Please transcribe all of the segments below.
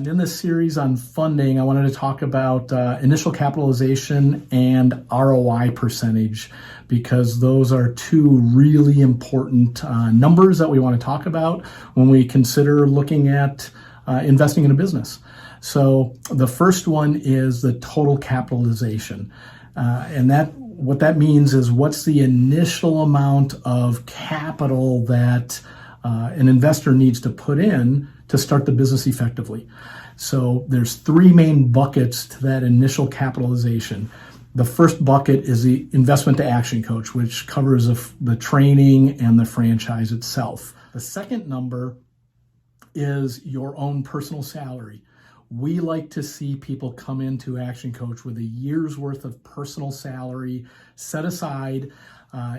And in this series on funding, I wanted to talk about initial capitalization and ROI percentage, because those are two really important numbers that we want to talk about when we consider looking at investing in a business. So the first one is the total capitalization. And what that means is what's the initial amount of capital that an investor needs to put in to start the business effectively. So there's three main buckets to that initial capitalization. The first bucket is the investment to Action Coach, which covers the training and the franchise itself. The second number is your own personal salary. We like to see people come into Action Coach with a year's worth of personal salary set aside.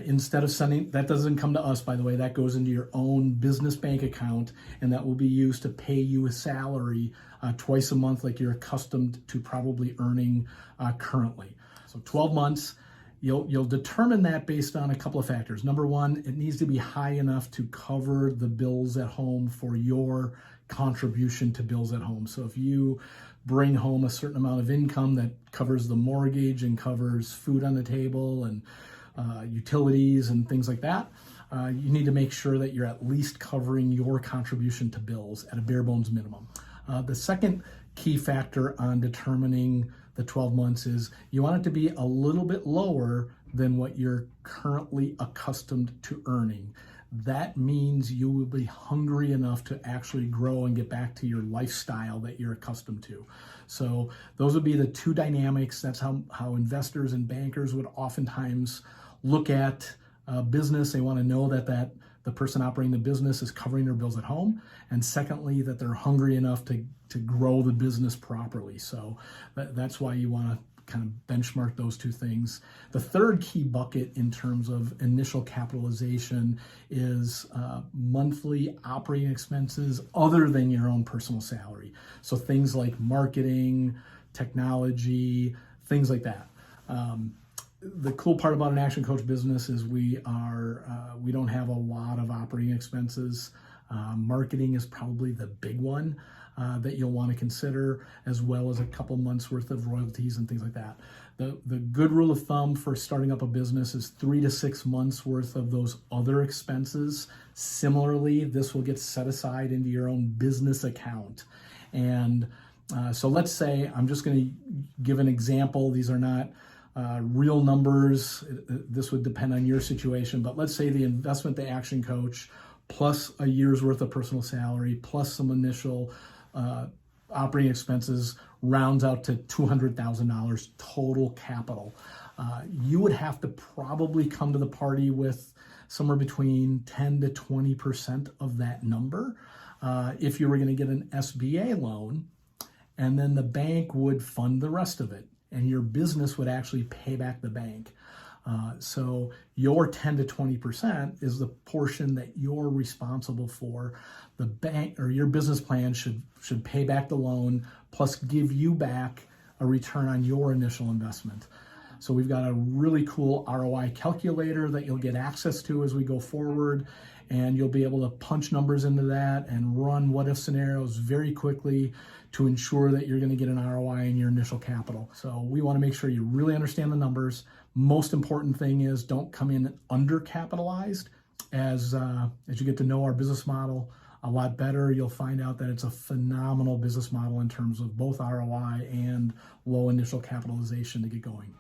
Instead of sending, that doesn't come to us, by the way, that goes into your own business bank account, and that will be used to pay you a salary twice a month like you're accustomed to probably earning currently. So 12 months, you'll determine that based on a couple of factors. Number one, it needs to be high enough to cover the bills at home for your contribution to bills at home. So if you bring home a certain amount of income that covers the mortgage and covers food on the table and utilities and things like that, you need to make sure that you're at least covering your contribution to bills at a bare bones minimum. The second key factor on determining the 12 months is you want it to be a little bit lower than what you're currently accustomed to earning. That means you will be hungry enough to actually grow and get back to your lifestyle that you're accustomed to. So those would be the two dynamics. That's how investors and bankers would oftentimes look at business. They want to know that the person operating the business is covering their bills at home. And secondly, that they're hungry enough to grow the business properly. So that's why you want to kind of benchmark those two things. The third key bucket in terms of initial capitalization is monthly operating expenses other than your own personal salary. So things like marketing, technology, things like that. The cool part about an Action Coach business is we don't have a lot of operating expenses. Marketing is probably the big one that you'll want to consider, as well as a couple months worth of royalties and things like that. The good rule of thumb for starting up a business is 3 to 6 months worth of those other expenses. Similarly, this will get set aside into your own business account. And so let's say, I'm just going to give an example. These are not real numbers. This would depend on your situation, but let's say the investment to Action Coach plus a year's worth of personal salary plus some initial operating expenses rounds out to $200,000 total capital. You would have to probably come to the party with somewhere between 10 to 20% of that number if you were going to get an SBA loan, and then the bank would fund the rest of it, and your business would actually pay back the bank. So your 10 to 20% is the portion that you're responsible for. The bank or your business plan should pay back the loan plus give you back a return on your initial investment. So we've got a really cool ROI calculator that you'll get access to as we go forward, and you'll be able to punch numbers into that and run what-if scenarios very quickly to ensure that you're going to get an ROI in your initial capital. So we want to make sure you really understand the numbers. Most important thing is don't come in undercapitalized. As you get to know our business model a lot better, you'll find out that it's a phenomenal business model in terms of both ROI and low initial capitalization to get going.